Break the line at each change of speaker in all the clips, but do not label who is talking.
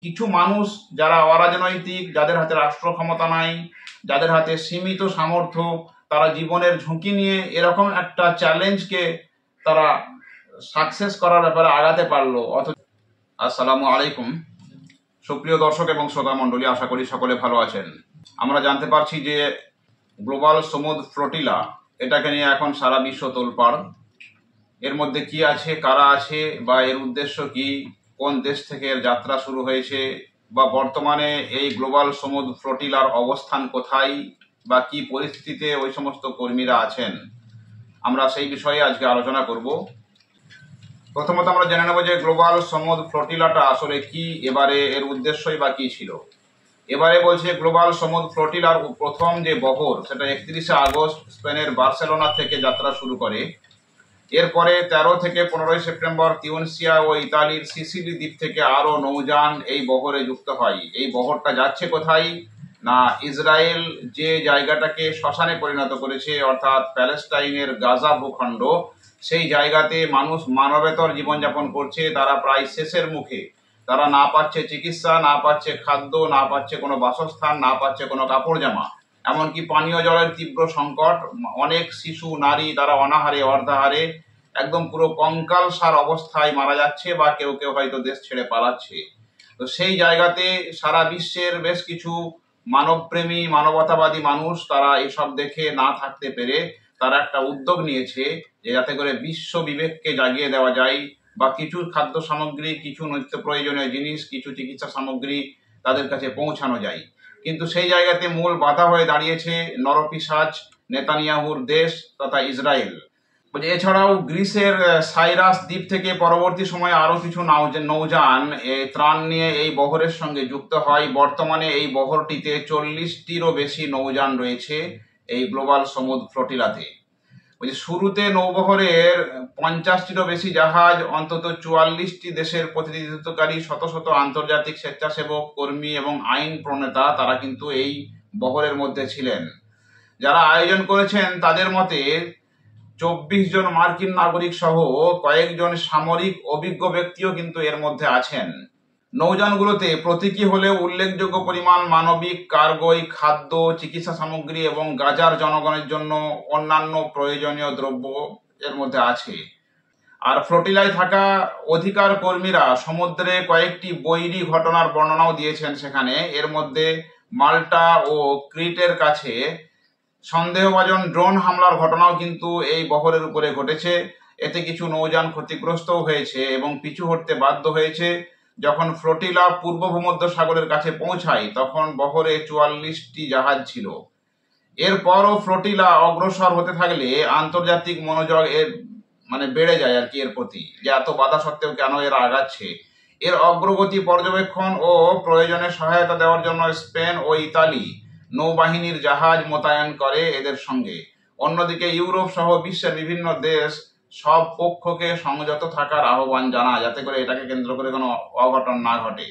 কিছু মানুষ যারা অরাজনৈতিক, যাদের হাতে রাষ্ট্র ক্ষমতা নাই, যাদের হাতে সীমিত সামর্থ্য, তারা জীবনের ঝুঁকি নিয়ে এরকম একটা চ্যালেঞ্জকে তারা সাকসেস করার ব্যাপারে আগাতে পারলো। আসসালামু আলাইকুম সুপ্রিয় দর্শক এবং শ্রোতা মণ্ডলী, আশা করি সকলে ভালো আছেন। আমরা জানতে পারছি যে গ্লোবাল সমুদ্র ফ্লোটিলা, এটাকে নিয়ে এখন সারা বিশ্ব তোলপাড়। এর মধ্যে কি আছে, কারা আছে, বা এর উদ্দেশ্য কি, কোন দেশ থেকে এর যাত্রা শুরু হয়েছে, বা বর্তমানে এই গ্লোবাল সমুদ্র ফ্লোটিলার অবস্থান কোথায়, বা কি পরিস্থিতিতে ওই সমস্ত কর্মীরা আছেন, আমরা সেই বিষয়ে আজকে আলোচনা করব। প্রথমত আমরা জেনে নেব যে গ্লোবাল সমুদ্র ফ্লোটিলাটা আসলে কি, এবারে এর উদ্দেশ্যই বা কি ছিল। এবারে বলছে গ্লোবাল সমুদ্র ফ্লোটিলার প্রথম যে বহর, সেটা 31শে আগস্ট স্পেনের বার্সেলোনা থেকে যাত্রা শুরু করে। এরপরে 13 থেকে 15 সেপ্টেম্বর তিউনিসিয়া ও ইতালির সিসিলি দ্বীপ থেকে আরো নৌযান এই বহরে যুক্ত হয়। এই বহরটা যাচ্ছে কোথায় না, ইসরায়েল যে জায়গাটাকে শ্মশানে পরিণত করেছে, অর্থাৎ প্যালেস্টাইনের গাজা ভূখণ্ড, সেই জায়গাতে মানুষ মানবেতর জীবনযাপন করছে। তারা প্রায় শেষের মুখে, তারা না পাচ্ছে চিকিৎসা, না পাচ্ছে খাদ্য, না পাচ্ছে কোনো বাসস্থান, না পাচ্ছে কোনো কাপড় জামা, এমনকি পানীয় জলের তীব্র সংকট। অনেক শিশু, নারী, তারা অনাহারে, অর্ধাহারে, একদম পুরো কঙ্কালসার অবস্থায় মারা যাচ্ছে, বা কেউ কেউ হয়তো দেশ ছেড়ে পালাচ্ছে। তো সেই জায়গাতে সারা বিশ্বের বেশ কিছু মানবপ্রেমী, মানবতাবাদী মানুষ, তারা এসব দেখে না থাকতে পেরে তারা একটা উদ্যোগ নিয়েছে যে যাতে করে বিশ্ব বিবেককে জাগিয়ে দেওয়া যায়, বা কিছু খাদ্য সামগ্রী, কিছু নিত্য প্রয়োজনীয় জিনিস, কিছু চিকিৎসা সামগ্রী তাদের কাছে পৌঁছানো যায়। কিন্তু সেই জায়গাতে মূল বাধা হয়ে দাঁড়িয়েছে নরপিশাচ নেতানিয়াহুর দেশ তথা ইসরায়েল। এছাড়াও গ্রিসের সাইরাস দ্বীপ থেকে পরবর্তী সময়ে আরো কিছু নৌযান ত্রাণ নিয়ে এই বহরের সঙ্গে যুক্ত হয়। বর্তমানে এই বহরটিতে 40টিরও বেশি নৌযান রয়েছে এই গ্লোবাল সমুদ্র ফ্লোটিলাতে। শুরুতে নৌবহরের 50টিরও বেশি জাহাজ, অন্তত 44টি দেশের প্রতিনিধিত্বকারী শত শত আন্তর্জাতিক স্বেচ্ছাসেবক কর্মী এবং আইন প্রণেতা, তারা কিন্তু এই বহরের মধ্যে ছিলেন। যারা আয়োজন করেছেন তাদের মতে 24 জন মার্কিন নাগরিক সহ কয়েকজন সামরিক অভিজ্ঞ ব্যক্তিও কিন্তু এর মধ্যে আছেন। নৌযানগুলোতে প্রতীকী হলেও উল্লেখযোগ্য পরিমাণ মানবিক কার্গোয় খাদ্য, চিকিৎসা সামগ্রী এবং গাজার জনগণের জন্য অন্যান্য প্রয়োজনীয় দ্রব্য এর মধ্যে আছে। আর ফ্লোটিলায় থাকা অধিকার কর্মীরা সমুদ্রে কয়েকটি বৈরী ঘটনার বর্ণনাও দিয়েছেন সেখানে। এর মধ্যে মাল্টা ও ক্রিটের কাছে সন্দেহভাজন ড্রোন হামলার ঘটনাও কিন্তু এই বহরের উপরে ঘটেছে। এতে কিছু নৌযান ক্ষতিগ্রস্তও হয়েছে এবং পিছু হটতে বাধ্য হয়েছে। যখন ফ্লোটিলা পূর্ব ভূমধ্য সাগরের কাছে পৌঁছায় তখন বহরে 44টি জাহাজ ছিল। এরপরও ফ্লোটিলা অগ্রসর হতে থাকলে আন্তর্জাতিক মনোযোগ এর বেড়ে যায় আর কি এর প্রতি, যে এত বাধা সত্ত্বেও কেন এরা আগাচ্ছে। এর অগ্রগতি পর্যবেক্ষণ ও প্রয়োজনে সহায়তা দেওয়ার জন্য স্পেন ও ইতালি নৌবাহিনীর জাহাজ মোতায়েন করে এদের সঙ্গে। অন্যদিকে ইউরোপ সহ বিশ্বের বিভিন্ন দেশ সব পক্ষকে সংযত থাকার আহ্বান জানায়, যাতে করে এটাকে কেন্দ্র করে কোনো অঘটন না ঘটে।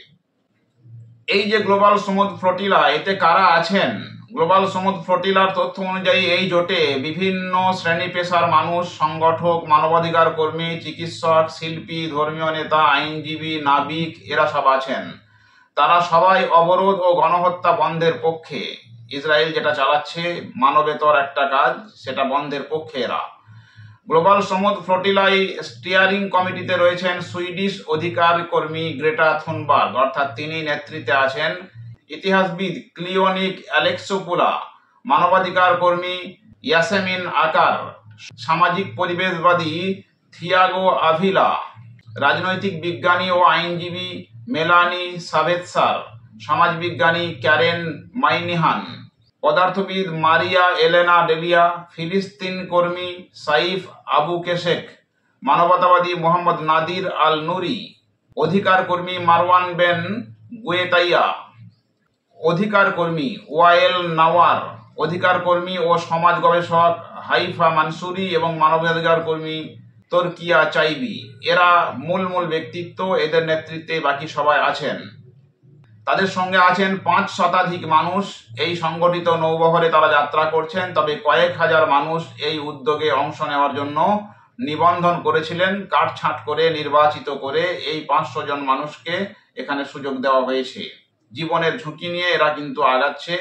এই যে গ্লোবাল সমুদ্র ফ্লোটিলা, এতে কারা আছেন? গ্লোবাল সমুদ্র ফ্লোটিলার তথ্য অনুযায়ী এই জোটে বিভিন্ন শ্রেণী পেশার মানুষ, সংগঠক, মানবাধিকার কর্মী, চিকিৎসক, শিল্পী, ধর্মীয় নেতা, আইনজীবী, নাবিক, এরা সব আছেন। তারা সবাই অবরোধ ও গণহত্যা বন্ধের পক্ষে। ইসরায়েল যেটা চালাচ্ছে মানবেতর একটা কাজ, সেটা বন্ধের পক্ষে এরা। গ্লোবাল সমুদ্র ফ্লোটিলায় স্টিয়ারিং কমিটিতে রয়েছেন সুইডিশ অধিকার কর্মী গ্রেটা থুনবার্গ, অর্থাৎ তিনি নেতৃত্বে আছেন। ইতিহাসবিদ ক্লিওনিক অ্যালেক্সোপুলা, মানবাধিকার কর্মী ইয়াসেমিন আকার, সামাজিক পরিবেশবাদী থিয়াগো আভিলা, রাজনৈতিক বিজ্ঞানী ও আইনজীবী মেলানি সাভেৎসার, সমাজবিজ্ঞানী ক্যারেন মাইনিহান, পদার্থবিদ মারিয়া এলেনা ডেলিয়া, ফিলিস্তিন কর্মী সাইফ আবু কেশেক, মানবতাবাদী মোহাম্মদ নাদির আল নুরি, অধিকার কর্মী মারওয়ান বেন গুয়েতাইয়া, অধিকার কর্মী ওয়াইল নাওয়ার, অধিকার কর্মী ও সমাজ গবেষক হাইফা মানসুরি এবং মানবাধিকার কর্মী তর্কিয়া চাইবি। এরা মূল ব্যক্তিত্ব। এদের নেতৃত্বে বাকি সবাই আছেন। তাদের সঙ্গে আছেন 5 শতাধিক মানুষ। এই সংগঠিত নৌবহরে তারা যাত্রা করছেন, তবে কয়েক হাজার মানুষ এই উদ্যোগে অংশ নেওয়ার জন্য নিবন্ধন করেছিলেন, কাটছাঁট করে নির্বাচিত করে এই 500 জন মানুষকে এখানে সুযোগ দেওয়া হয়েছে। জীবনের ঝুঁকি নিয়ে এরা কিন্তু আগাচ্ছে।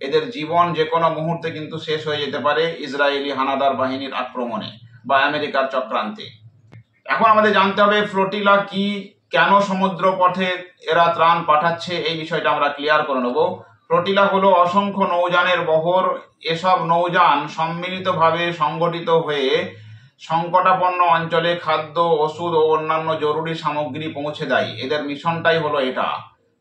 এদের জীবন যে কোনো মুহূর্তে কিন্তু শেষ হয়ে যেতে পারে ইসরায়েলি হানাদার বাহিনীর আক্রমণে বা আমেরিকার চক্রান্তে। এখন আমাদের জানতে হবে ফ্লোটিলা কি, কেন সমুদ্র পথে এরা ত্রাণ পাঠাচ্ছে, এই বিষয়টা আমরা ক্লিয়ার করে নেব। ফ্লোটিলা হলো অসংখ্য নৌযানের বহর। এসব নৌযান সম্মিলিতভাবে সংগঠিত হয়ে সংকটাপন্ন অঞ্চলে খাদ্য, ওষুধ ও অন্যান্য জরুরি সামগ্রী পৌঁছে দেয়। এদের মিশনটাই হলো এটা।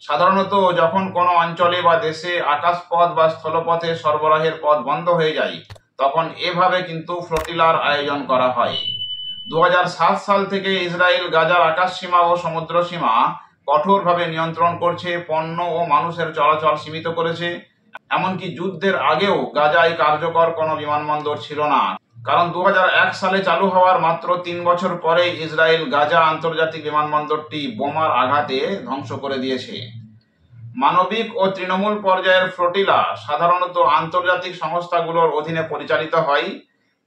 সাধারণত যখন কোনো অঞ্চলে বা দেশে আকাশপথ বা স্থলপথে সরবরাহের পথ বন্ধ হয়ে যায়, তখন এভাবে কিন্তু ফ্লোটিলার আয়োজন করা হয়। 2007 সাল থেকে ইসরায়েল গাজার আকাশসীমা ও সমুদ্র সীমা কঠোরভাবে নিয়ন্ত্রণ করছে, পণ্য ও মানুষের চলাচল সীমিত করেছে। এমনকি যুদ্ধের আগেও গাজায় কার্যকর কোনো বিমানবন্দর ছিল না, কারণ 2001 সালে চালু হওয়ার মাত্র 3 বছর পরে ইসরায়েল গাজা আন্তর্জাতিক বিমানবন্দরটি বোমার আঘাতে ধ্বংস করে দিয়েছে। মানবিক ও তৃণমূল পর্যায়ের ফ্লোটিলা সাধারণত আন্তর্জাতিক সংস্থাগুলোর অধীনে পরিচালিত হয়।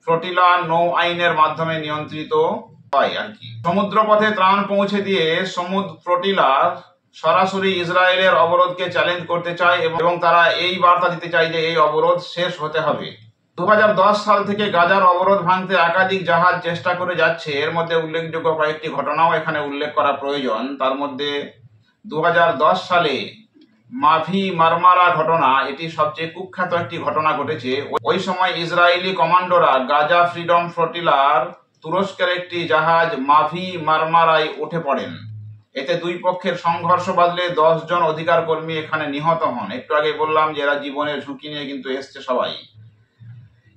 ফ্লোটিলা নৌ আইনের মাধ্যমে নিয়ন্ত্রিত হয় আর কি। সমুদ্রপথে ত্রাণ পৌঁছে দিয়ে ফ্লোটিলা সরাসরি ইসরায়েলের অবরোধকে চ্যালেঞ্জ করতে চায় এবং তারা এই বার্তা দিতে চায় যে এই অবরোধ শেষ হতে হবে। 2010 সাল থেকে গাজার অবরোধ ভাঙতে একাধিক জাহাজ চেষ্টা করে যাচ্ছে। এর মধ্যে উল্লেখযোগ্য কয়েকটি ঘটনাও এখানে উল্লেখ করা প্রয়োজন। তার মধ্যে 2010 সালে মাভি মারমারা ঘটনা, এটি সবচেয়ে কুখ্যাত একটি ঘটনা ঘটেছে। ওই সময় ইসরায়েলি কমান্ডোরা গাজা ফ্রিডম ফ্লোটিলার তুরস্কের একটি জাহাজ মাভি মারমারায় উঠে পড়েন। এতে দুই পক্ষের সংঘর্ষ বাঁধলে 10 জন অধিকার কর্মী এখানে নিহত হন। একটু আগে বললাম যে এরা জীবনের ঝুঁকি নিয়ে কিন্তু এসছে সবাই।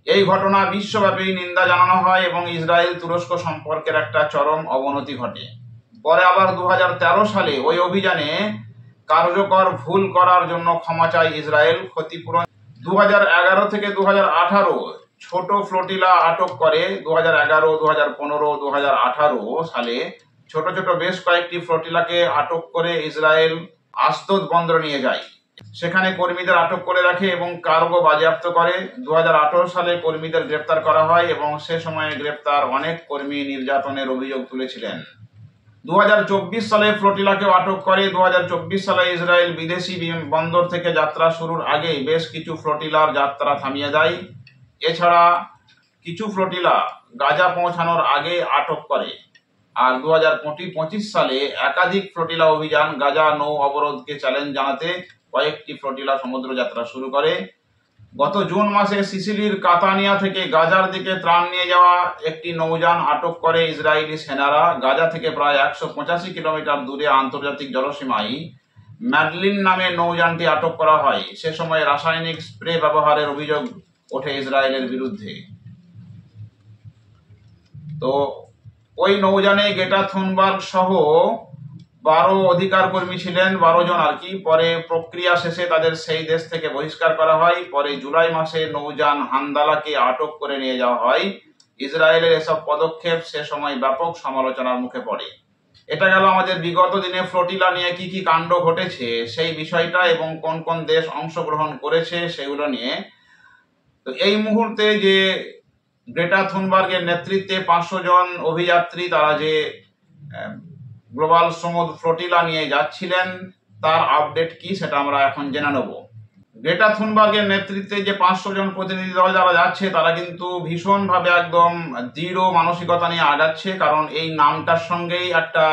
এই ঘটনা বিশ্বব্যাপী নিন্দা জানানো হয় এবং ইসরায়েল তুরস্ক সম্পর্কের একটা চরম অবনতি ঘটে। পরে আবার 2013 সালে ওই অভিযানে কার্যকর ভুল করার জন্য ক্ষমা চায় ইসরায়েল। ক্ষতিপূরণ 2011 থেকে 2018 ছোট ফ্লোটিলা আটক করে। 2011, 2015, 2018 সালে ছোট ছোট বেশ কয়েকটি ফ্লোটিলাকে আটক করে ইসরায়েল আশদোদ বন্দরে নিয়ে যায়। সেখানে কর্মীদের আটক করে রাখে এবং কার্গো বাজেয়াপ্ত করে। 2018 সালে কর্মীদের গ্রেপ্তার করা হয় এবং সে সময়ে গ্রেপ্তার অনেক কর্মী নির্যাতনের অভিযোগ তুলেছিলেন। 2024 সালে ফ্লোটিলাকেও আটক করে। 2024 সালে ইসরায়েল বিদেশি বন্দর থেকে যাত্রা শুরুর আগে বেশ কিছু ফ্লোটিলার যাত্রা থামিয়ে দেয়। এছাড়া কিছু ফ্লোটিলা গাজা পৌঁছানোর আগে আটক করে। আর 2025 সালে একাধিক ফ্লোটিলা অভিযান গাজা নৌ অবরোধকে চ্যালেঞ্জ জানাতে কয়েকটি ফ্লোটিলা সমুদ্র যাত্রা শুরু করে। গত জুন মাসে সিসিলির কাতানিয়া থেকে গাজার দিকে ত্রাণ নিয়ে যাওয়া একটি নৌযান আটক করে ইসরায়েলি সেনারা। গাজা থেকে প্রায় 185 কিলোমিটার দূরে আন্তর্জাতিক জলসীমায় ম্যাডলিন নামে নৌযানটি আটক করা হয়। সে সময় রাসায়নিক স্প্রে ব্যবহারের অভিযোগ ওঠে ইসরায়েলের বিরুদ্ধে। তো ওই নৌযানে গেটা থুনবার্গ সহ 12 অধিকার কর্মী ছিলেন, 12 জন আর কি। পরে প্রক্রিয়া শেষে তাদের সেই দেশ থেকে বহিষ্কার করা হয়। পরে জুলাই মাসে নৌযান হান্দালাকে আটক করে নিয়ে যাওয়া হয়। ইসরায়েলের এসব পদক্ষেপ সে সময় ব্যাপক সমালোচনার মুখে পড়ে। এটা গেল আমাদের বিগত দিনে ফ্লোটিলা নিয়ে কি কি কাণ্ড ঘটেছে সেই বিষয়টা এবং কোন কোন দেশ অংশগ্রহণ করেছে সেগুলো নিয়ে। তো এই মুহূর্তে যে গ্রেটা থুনবার্গের নেতৃত্বে 500 জন অভিযাত্রী তারা যে গ্লোবাল সমুদ্র ফ্লোটিলা নিয়ে যাচ্ছিলেন তার আপডেট কি সেটা আমরা এখন জেনে নেব। গ্রেটা থুনবার্গের নেতৃত্বে যে 500 জন প্রতিনিধি দল যারা যাচ্ছে তারা কিন্তু ভীষণভাবে একদম দৃঢ় মানসিকতা নিয়ে আগাচ্ছে, কারণ এই নামটার সঙ্গেই একটা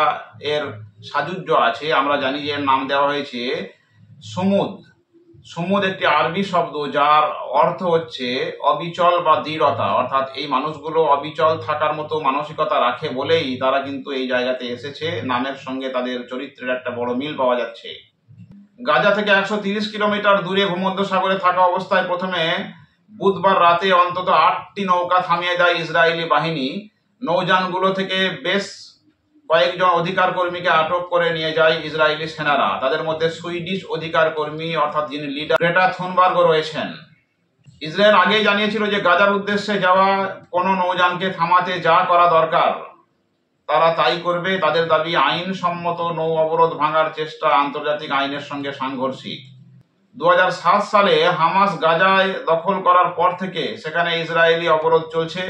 এর সাযুজ্য আছে। আমরা জানি যে এর নাম দেওয়া হয়েছে সমুদ। সমুদ একটি আরবি শব্দ যার অর্থ হচ্ছে অবিচল বা দৃঢ়তা, অর্থাৎ এই মানুষগুলো অবিচল থাকার মতো মানসিকতা রাখে বলেই তারা কিন্তু এই জায়গাতে এসেছে। নামের সঙ্গে তাদের চরিত্রের একটা বড় মিল পাওয়া যাচ্ছে। গাজা থেকে 130 কিলোমিটার দূরে ভূমধ্যসাগরে থাকা অবস্থায় প্রথমে বুধবার রাতে অন্তত 8টি নৌকা থামিয়ে দেয় ইসরায়েলি বাহিনী। নৌযানগুলো থেকে বেশ কয়েকজন অধিকার কর্মীকে আটক করে নিয়ে যায় ইসরায়েলি সেনারা। তাদের মধ্যে সুইডিশ অধিকার কর্মী অর্থাৎ যিনি লিডার গ্রেটা থুনবার্গ রয়েছেন। ইসরায়েল আগেই জানিয়েছিল যে গাজার উদ্দেশ্যে যাওয়া কোনো নৌযানকে থামাতে যা করা দরকার তারা তাই করবে। তাদের দাবি আইনসম্মত নৌ অবরোধ ভাঙার চেষ্টা আন্তর্জাতিক আইনের সঙ্গে সাংঘর্ষিক। 2007 সালে হামাস গাজায় দখল করার পর থেকে সেখানে ইসরায়েলি অবরোধ চলছে।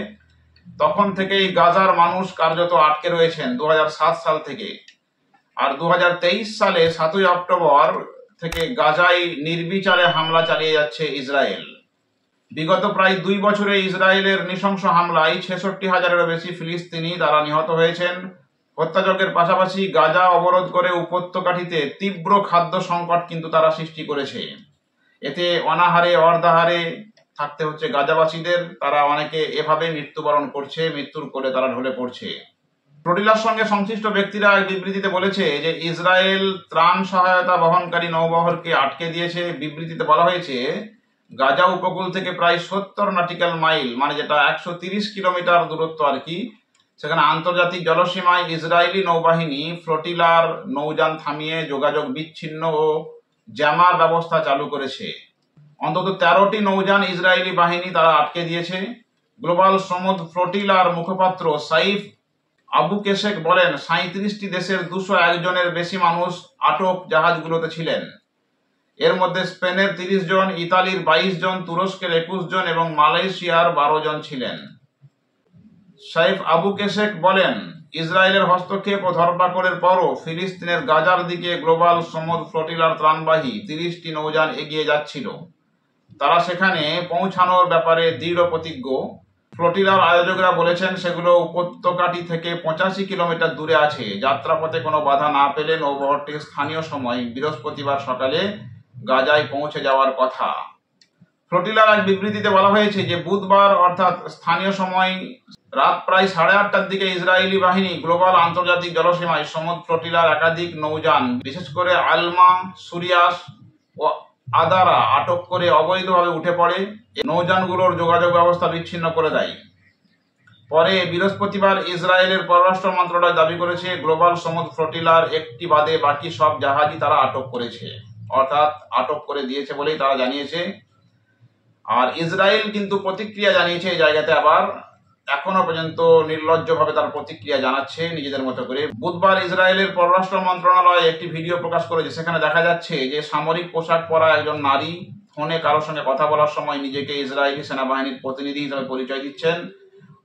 তখন থেকেই গাজার মানুষ কার্যত আটকে রয়েছেন 2007 সাল থেকে। আর 2023 সালে 7ই অক্টোবর থেকে গাজায় নির্বিচারে হামলা চালিয়ে যাচ্ছে ইসরায়েল। বিগত প্রায় 2 বছরে ইসরায়েলের নৃশংস হামলায় 66,000-এরও বেশি ফিলিস্তিনি তারা নিহত হয়েছেন। হত্যাযজ্ঞের পাশাপাশি গাজা অবরোধ করে উপত্যকাটিতে তীব্র খাদ্য সংকট কিন্তু তারা সৃষ্টি করেছে। এতে অনাহারে অর্ধাহারে থাকতে হচ্ছে গাজাবাসীদের। তারা অনেকে এভাবে মৃত্যুবরণ করছে, মৃত্যুর কোলে তারা ঢলে পড়ছে। ফ্লোটিলার সঙ্গে সংশ্লিষ্ট ব্যক্তিরা এক বিবৃতিতে বলেছে যে ইসরায়েল ত্রাণ সহায়তা বহনকারী নৌবহরকে আটকে দিয়েছে। বিবৃতিতে বলা হয়েছে গাজা উপকূল থেকে প্রায় 70 নটিক্যাল মাইল, মানে যেটা 130 কিলোমিটার দূরত্ব আর কি, সেখানে আন্তর্জাতিক জলসীমায় ইসরায়েলি নৌবাহিনী ফ্লোটিলার নৌযান থামিয়ে যোগাযোগ বিচ্ছিন্ন ও জ্যামার ব্যবস্থা চালু করেছে। অন্তত 13টি নৌযান ইসরায়েলি বাহিনী তারা আটকে দিয়েছে। গ্লোবাল সমুদ্র ফ্লোটিলার মুখপাত্র সাইফ আবু কেশেক বলেন 37টি দেশের 201 জনের বেশি মানুষ আটক জাহাজগুলোতে ছিলেন। এর মধ্যে স্পেনের 30 জন, ইতালির 22 জন, তুরস্কের 21 জন এবং মালয়েশিয়ার 12 জন ছিলেন। সাইফ আবু কেশেক বলেন ইসরায়েলের হস্তক্ষেপ ও ধরপাকড়ের পরও ফিলিস্তিনের গাজার দিকে গ্লোবাল সমুদ্র ফ্লোটিলার ত্রাণবাহী 30টি নৌযান এগিয়ে যাচ্ছিল। তারা সেখানে পৌঁছানোর ব্যাপারে দৃঢ় প্রতিজ্ঞ। ফ্লোটিলার আয়োজকরা বলেছেন সেগুলো উপত্যকাটি থেকে 85 কিলোমিটার দূরে আছে। যাত্রাপথে কোনো বাধা না পেলে নৌবহরটি স্থানীয় সময় বৃহস্পতিবার সকালে গাজায় পৌঁছে যাওয়ার কথা। ফ্লোটিলার এক বিবৃতিতে বলা হয়েছে যে বুধবার অর্থাৎ স্থানীয় সময় রাত প্রায় 8:30টার দিকে ইসরায়েলি বাহিনী গ্লোবাল আন্তর্জাতিক জলসীমায় সমুদ্র ফ্লোটিলার একাধিক নৌযান, বিশেষ করে আলমা, সুরিয়াস ও আদারা আটক করে অবৈধভাবে উঠে পড়ে। নৌযানগুলোর যোগাযোগ ব্যবস্থা বিচ্ছিন্ন করে দেয়। পরে বৃহস্পতিবার ইসরায়েলের পররাষ্ট্র মন্ত্রণালয় দাবি করেছে গ্লোবাল সমুদ্র ফ্লোটিলার একটি বাদে বাকি সব জাহাজই তারা আটক করেছে, অর্থাৎ আটক করে দিয়েছে বলেই তারা জানিয়েছে। আর ইসরায়েল কিন্তু প্রতিক্রিয়া জানিয়েছে এই জায়গাতে, আবার এখনো পর্যন্ত নির্লজ্জভাবে তার প্রতিক্রিয়া জানাচ্ছে নিজেদের মতো করে। বুধবার ইসরায়েলের পররাষ্ট্র মন্ত্রণালয় একটি ভিডিও প্রকাশ করেছে। সেখানে দেখা যাচ্ছে যে সামরিক পোশাক পরা একজন নারী ফোনে কারোর সঙ্গে কথা বলার সময় নিজেকে ইসরায়েলি সেনাবাহিনীর প্রতিনিধি হিসেবে পরিচয় দিচ্ছেন।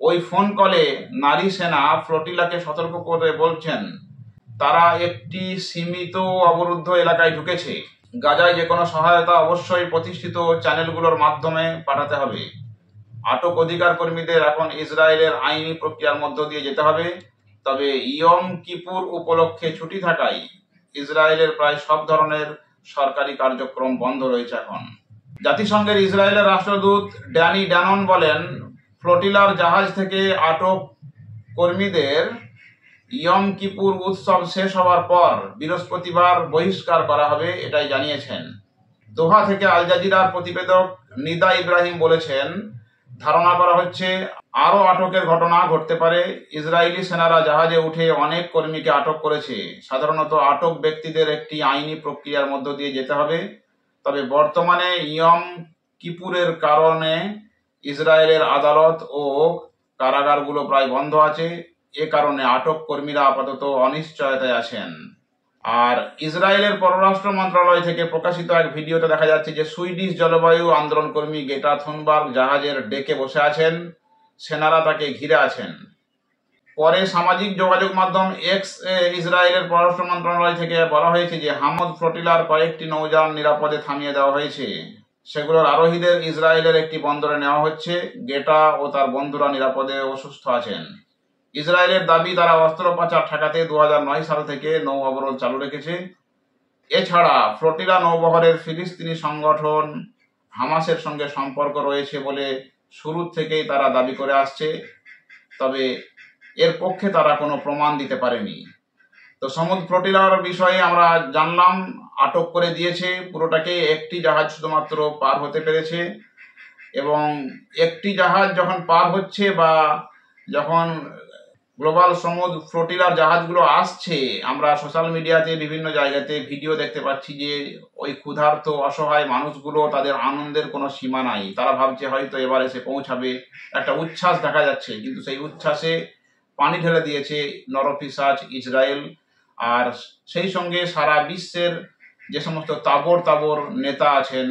ওই ফোন কলে নারী সেনা ফ্লোটিলাকে সতর্ক করে বলছেন তারা একটি সীমিত অবরুদ্ধ এলাকায় ঢুকেছে। গাজায় যে কোনো সহায়তা অবশ্যই প্রতিষ্ঠিত চ্যানেলগুলোর মাধ্যমে পাঠাতে হবে। আটক অধিকার কর্মীদের এখন ইসরায়েলের আইনি প্রক্রিয়ার মধ্য দিয়ে যেতে হবে। তবে ইয়ম কিপুর উপলক্ষে ছুটি থাকায় ইসরায়েলের প্রায় সব ধরনের সরকারি কার্যক্রম বন্ধ রয়েছে এখন। জাতিসংঘের ইসরায়েলের রাষ্ট্রদূত ড্যানি ড্যানন বলেন ফ্লোটিলার জাহাজ থেকে আটক কর্মীদের ইয়ম কিপুর উৎসব শেষ হওয়ার পর বৃহস্পতিবার বহিষ্কার করা হবে, এটাই জানিয়েছেন। দোহা থেকে আল জাজিরার প্রতিবেদক নিদা ইব্রাহিম বলেছেন ধারণা করা হচ্ছে আরো আটকের ঘটনা ঘটতে পারে। ইসরায়েলি সেনারা জাহাজে উঠে অনেক কর্মীকে আটক করেছে। সাধারণত আটক ব্যক্তিদের একটি আইনি প্রক্রিয়ার মধ্য দিয়ে যেতে হবে। তবে বর্তমানে ইয়ম কিপুরের কারণে ইসরায়েলের আদালত ও কারাগারগুলো প্রায় বন্ধ আছে। এ কারণে আটক কর্মীরা আপাতত অনিশ্চয়তায় আছেন। আর ইসরায়েলের পররাষ্ট্র মন্ত্রণালয় থেকে প্রকাশিত এক ভিডিওতে দেখা যাচ্ছে যে সুইডিশ জলবায়ু আন্দোলন কর্মী গেটা থুনবার্গ জাহাজের ডেকে বসে আছেন, সেনারা তাকে ঘিরে আছেন। পরে সামাজিক যোগাযোগ মাধ্যম এক্স ইসরায়েলের পররাষ্ট্র মন্ত্রণালয় থেকে বলা হয়েছে যে হামদ ফ্লোটিলার কয়েকটি নৌযান নিরাপদে থামিয়ে দেওয়া হয়েছে। সেগুলোর আরোহীদের ইসরায়েলের একটি বন্দরে নেওয়া হচ্ছে। গেটা ও তার বন্ধুরা নিরাপদে ও সুস্থ আছেন। ইসরায়েলের দাবি তারা অস্ত্র পাচার ঠেকাতে 2009 সাল থেকে নৌ অবরোধ চালু রেখেছে। এছাড়া ফ্লোটিলা নৌবহরের ফিলিস্তিনি সংগঠন হামাসের সঙ্গে সম্পর্ক রয়েছে বলে শুরু থেকেই তারা দাবি করে আসছে। তবে এর পক্ষে তারা কোনো প্রমাণ দিতে পারেনি। তো সমুদ্র ফ্লোটিলার বিষয়ে আমরা জানলাম, আটক করে দিয়েছে পুরোটাকে। একটি জাহাজ শুধুমাত্র পার হতে পেরেছে এবং একটি জাহাজ যখন পার হচ্ছে বা যখন গ্লোবাল সমুদ্র ফ্লোটিলার জাহাজগুলো আসছে, আমরা সোশ্যাল মিডিয়াতে বিভিন্ন জায়গাতে ভিডিও দেখতে পাচ্ছি যে ওই ক্ষুধার্ত অসহায় মানুষগুলো, তাদের আনন্দের কোনো সীমা নাই। তারা ভাবছে হয়তো এবার এসে পৌঁছাবে, একটা উচ্ছ্বাস দেখা যাচ্ছে। কিন্তু সেই উচ্ছ্বাসে পানি ঢেলে দিয়েছে নরপিশাচ ইসরায়েল। আর সেই সঙ্গে সারা বিশ্বের যে সমস্ত তাবর তাবর নেতা আছেন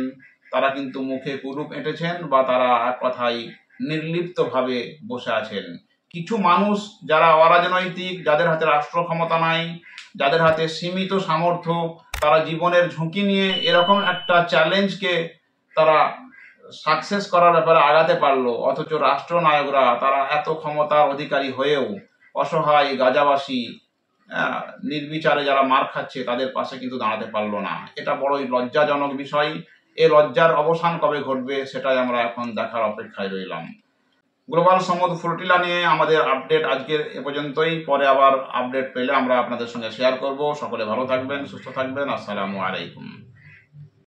তারা কিন্তু মুখে কুরুপ এঁটেছেন বা তারা এক কথায় নির্লিপ্তভাবে বসে আছেন। কিছু মানুষ যারা অরাজনৈতিক, যাদের হাতে রাষ্ট্র ক্ষমতা নাই, যাদের হাতে সীমিত সামর্থ্য, তারা জীবনের ঝুঁকি নিয়ে এরকম একটা চ্যালেঞ্জকে তারা সাকসেস করার ব্যাপারে আগাতে পারলো, অথচ রাষ্ট্রনায়করা তারা এত ক্ষমতার অধিকারী হয়েও অসহায় গাজাবাসী নির্বিচারে যারা মার খাচ্ছে তাদের পাশে কিন্তু দাঁড়াতে পারলো না। এটা বড়ই লজ্জাজনক বিষয়। এই লজ্জার অবসান কবে ঘটবে সেটাই আমরা এখন দেখার অপেক্ষায় রইলাম। গ্লোবাল সমুদ ফ্লোটিলা নিয়ে আমাদের আপডেট আজকের এ পর্যন্তই। পরে আবার আপডেট পেলে আমরা আপনাদের সঙ্গে শেয়ার করব। সকলে ভালো থাকবেন, সুস্থ থাকবেন। আসসালামু আলাইকুম।